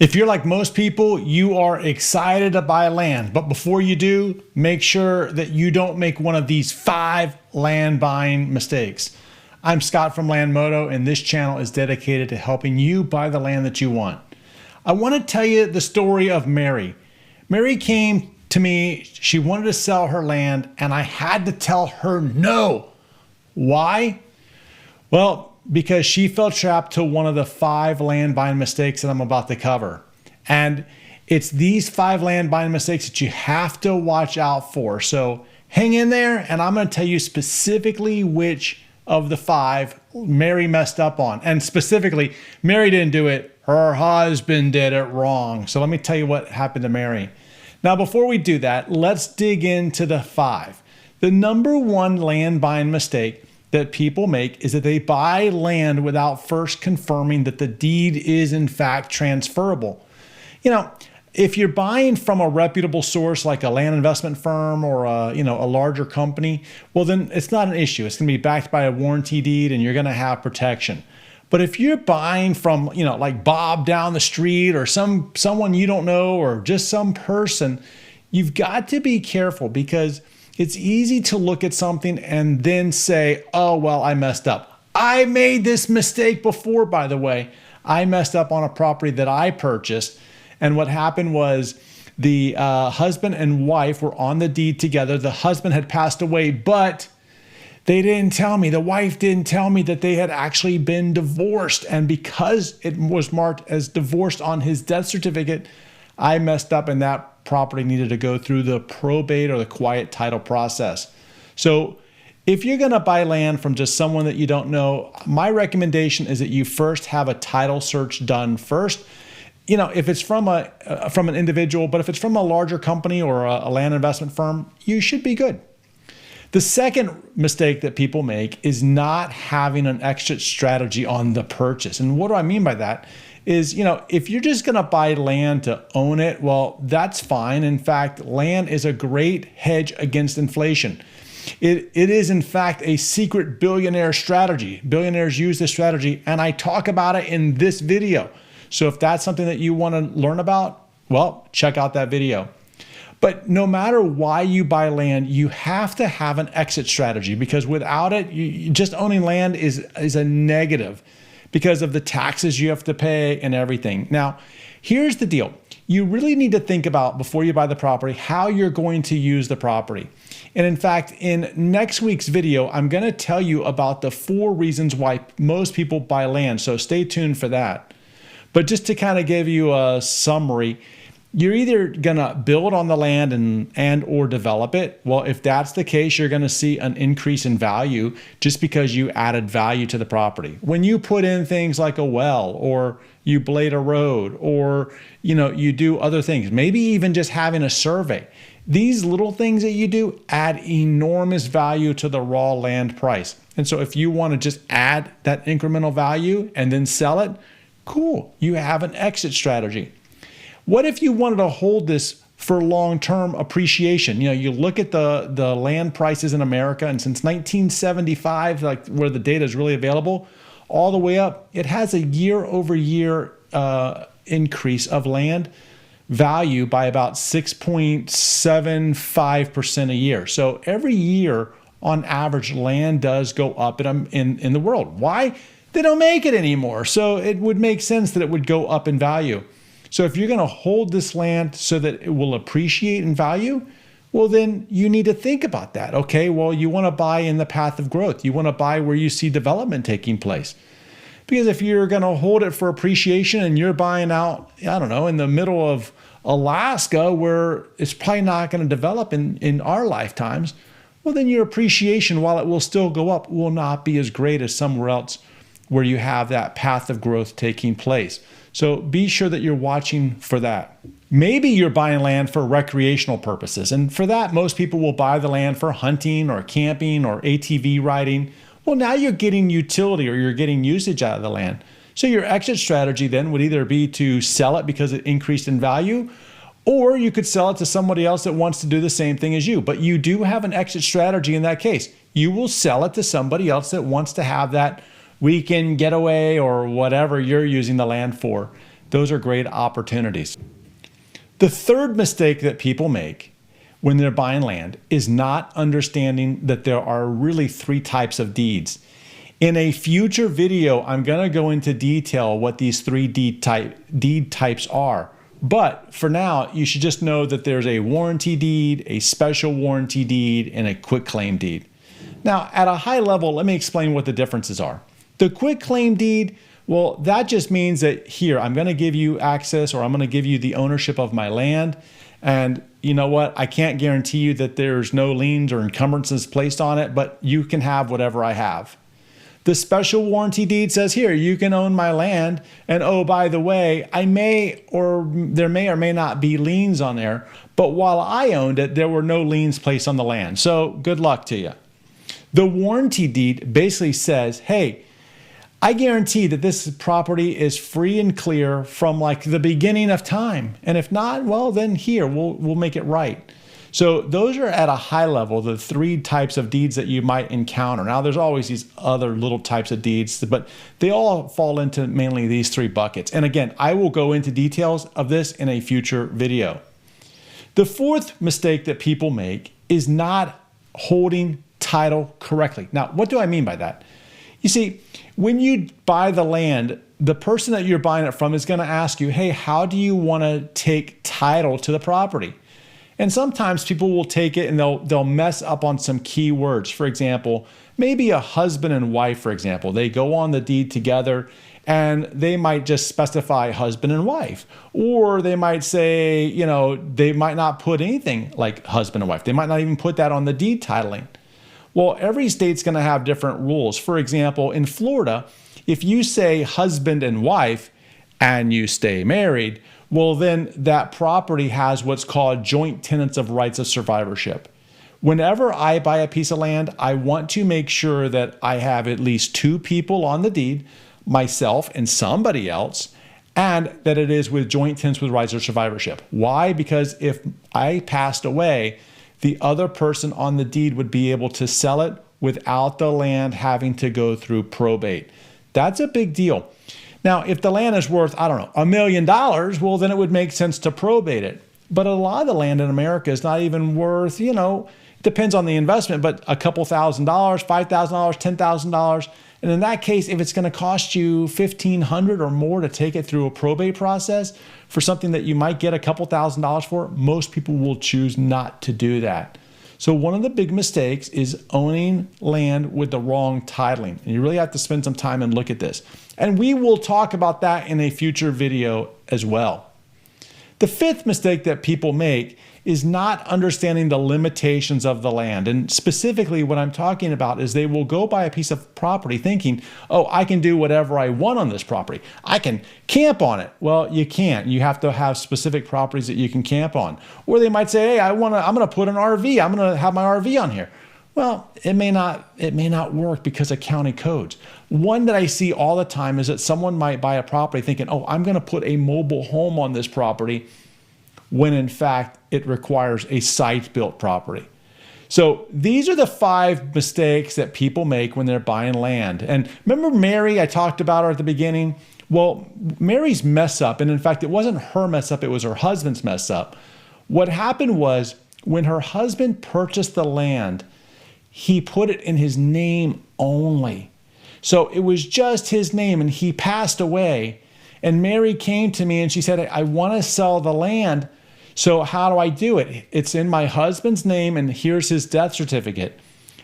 If you're like most people, you are excited to buy land, but before you do, make sure that you don't make one of these 5 land buying mistakes. I'm Scott from Landmodo, and this channel is dedicated to helping you buy the land that you want. I want to tell you the story of Mary. Mary came to me, she wanted to sell her land, and I had to tell her no. Why? Well, because she fell trapped to one of the 5 land buying mistakes that I'm about to cover. And it's these 5 land buying mistakes that you have to watch out for. So hang in there, and I'm going to tell you specifically which of the 5 Mary messed up on. And specifically, Mary didn't do it. Her husband did it wrong. So let me tell you what happened to Mary. Now, before we do that, let's dig into the 5. The number 1 land buying mistake that people make is that they buy land without first confirming that the deed is in fact transferable. You know, if you're buying from a reputable source like a land investment firm or a larger company, well, then it's not an issue. It's going to be backed by a warranty deed and you're going to have protection. But if you're buying from, like Bob down the street or someone you don't know or just some person, you've got to be careful because it's easy to look at something and then say, oh, well, I messed up. I made this mistake before, by the way. I messed up on a property that I purchased. And what happened was the husband and wife were on the deed together. The husband had passed away, but they didn't tell me. The wife didn't tell me that they had actually been divorced. And because it was marked as divorced on his death certificate, I messed up and that property needed to go through the probate or the quiet title process. So if you're going to buy land from just someone that you don't know, my recommendation is that you first have a title search done first. If it's from an individual, but if it's from a larger company or a land investment firm, you should be good. The second mistake that people make is not having an exit strategy on the purchase. And what do I mean by that? Is, if you're just going to buy land to own it, well, that's fine. In fact, land is a great hedge against inflation. It is, in fact, a secret billionaire strategy. Billionaires use this strategy, and I talk about it in this video. So if that's something that you want to learn about, well, check out that video. But no matter why you buy land, you have to have an exit strategy because without it, just owning land is a negative, because of the taxes you have to pay and everything. Now, here's the deal. You really need to think about, before you buy the property, how you're going to use the property. And in fact, in next week's video, I'm going to tell you about the 4 reasons why most people buy land. So stay tuned for that. But just to kind of give you a summary, you're either going to build on the land and or develop it. Well, if that's the case, you're going to see an increase in value just because you added value to the property. When you put in things like a well or you blade a road or you do other things, maybe even just having a survey, these little things that you do add enormous value to the raw land price. And so if you want to just add that incremental value and then sell it, cool, you have an exit strategy. What if you wanted to hold this for long-term appreciation? You look at the land prices in America, and since 1975, like where the data is really available, all the way up, it has a year-over-year increase of land value by about 6.75% a year. So every year, on average, land does go up in the world. Why? They don't make it anymore. So it would make sense that it would go up in value. So if you're going to hold this land so that it will appreciate in value, well, then you need to think about that. Okay, well, you want to buy in the path of growth. You want to buy where you see development taking place. Because if you're going to hold it for appreciation and you're buying out, I don't know, in the middle of Alaska where it's probably not going to develop in our lifetimes, well, then your appreciation, while it will still go up, will not be as great as somewhere else where you have that path of growth taking place. So be sure that you're watching for that. Maybe you're buying land for recreational purposes. And for that, most people will buy the land for hunting or camping or ATV riding. Well, now you're getting utility or you're getting usage out of the land. So your exit strategy then would either be to sell it because it increased in value, or you could sell it to somebody else that wants to do the same thing as you. But you do have an exit strategy in that case. You will sell it to somebody else that wants to have that weekend getaway or whatever you're using the land for. Those are great opportunities. The third mistake that people make when they're buying land is not understanding that there are really 3 types of deeds. In a future video, I'm going to go into detail what these 3 deed types are. But for now, you should just know that there's a warranty deed, a special warranty deed, and a quitclaim deed. Now, at a high level, let me explain what the differences are. The quitclaim deed, well, that just means that here, I'm going to give you access, or I'm going to give you the ownership of my land. And you know what? I can't guarantee you that there's no liens or encumbrances placed on it, but you can have whatever I have. The special warranty deed says here, you can own my land. And oh, by the way, there may or may not be liens on there. But while I owned it, there were no liens placed on the land. So good luck to you. The warranty deed basically says, hey, I guarantee that this property is free and clear from like the beginning of time. And if not, well, then here, we'll make it right. So those are at a high level, the 3 types of deeds that you might encounter. Now, there's always these other little types of deeds, but they all fall into mainly these 3 buckets. And again, I will go into details of this in a future video. The 4th mistake that people make is not holding title correctly. Now, what do I mean by that? You see, when you buy the land, the person that you're buying it from is going to ask you, hey, how do you want to take title to the property? And sometimes people will take it and they'll mess up on some key words. For example, maybe a husband and wife, for example, they go on the deed together and they might just specify husband and wife. Or they might say, you know, they might not put anything like husband and wife. They might not even put that on the deed titling. Well, every state's going to have different rules. For example, in Florida, if you say husband and wife and you stay married, well, then that property has what's called joint tenants of rights of survivorship. Whenever I buy a piece of land, I want to make sure that I have at least 2 people on the deed, myself and somebody else, and that it is with joint tenants with rights of survivorship. Why? Because if I passed away, the other person on the deed would be able to sell it without the land having to go through probate. That's a big deal. Now, if the land is worth, I don't know, $1 million, well, then it would make sense to probate it. But a lot of the land in America is not even worth, you know, it depends on the investment, but a couple $1,000, $5,000, $10,000. And in that case, if it's going to cost you $1,500 or more to take it through a probate process for something that you might get a couple $1,000s for, most people will choose not to do that. So one of the big mistakes is owning land with the wrong titling. And you really have to spend some time and look at this. And we will talk about that in a future video as well. The 5th mistake that people make is not understanding the limitations of the land. And specifically what I'm talking about is they will go buy a piece of property thinking, oh, I can do whatever I want on this property. I can camp on it. Well, you can't. You have to have specific properties that you can camp on. Or they might say, hey, I'm going to put an RV. I'm going to have my RV on here. Well, it may not work because of county codes. One that I see all the time is that someone might buy a property thinking, oh, I'm going to put a mobile home on this property, when in fact it requires a site-built property. So these are the 5 mistakes that people make when they're buying land. And remember Mary, I talked about her at the beginning? Well, Mary's mess up, and in fact, it wasn't her mess up, it was her husband's mess up. What happened was when her husband purchased the land, he put it in his name only. So it was just his name, and he passed away. And Mary came to me and she said, I want to sell the land. So how do I do it? It's in my husband's name and here's his death certificate.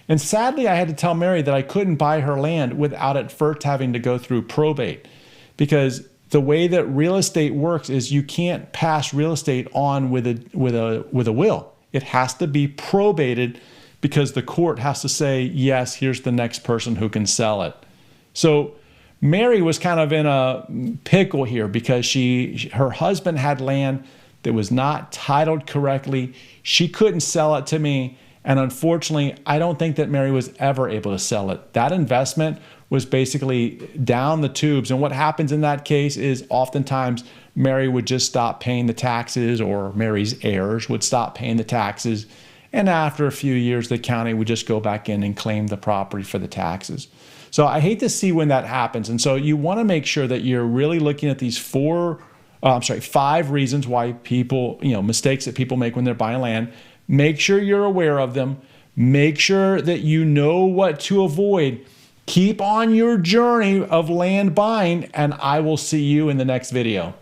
And sadly, I had to tell Mary that I couldn't buy her land without at first having to go through probate. Because the way that real estate works is you can't pass real estate on with a will. It has to be probated because the court has to say, yes, here's the next person who can sell it. So Mary was kind of in a pickle here because her husband had land that was not titled correctly. She couldn't sell it to me. And unfortunately, I don't think that Mary was ever able to sell it. That investment was basically down the tubes. And what happens in that case is oftentimes Mary would just stop paying the taxes, or Mary's heirs would stop paying the taxes. And after a few years, the county would just go back in and claim the property for the taxes. So I hate to see when that happens. And so you want to make sure that you're really looking at these 4 I'm sorry, 5 reasons why people, mistakes that people make when they're buying land. Make sure you're aware of them. Make sure that you know what to avoid. Keep on your journey of land buying, and I will see you in the next video.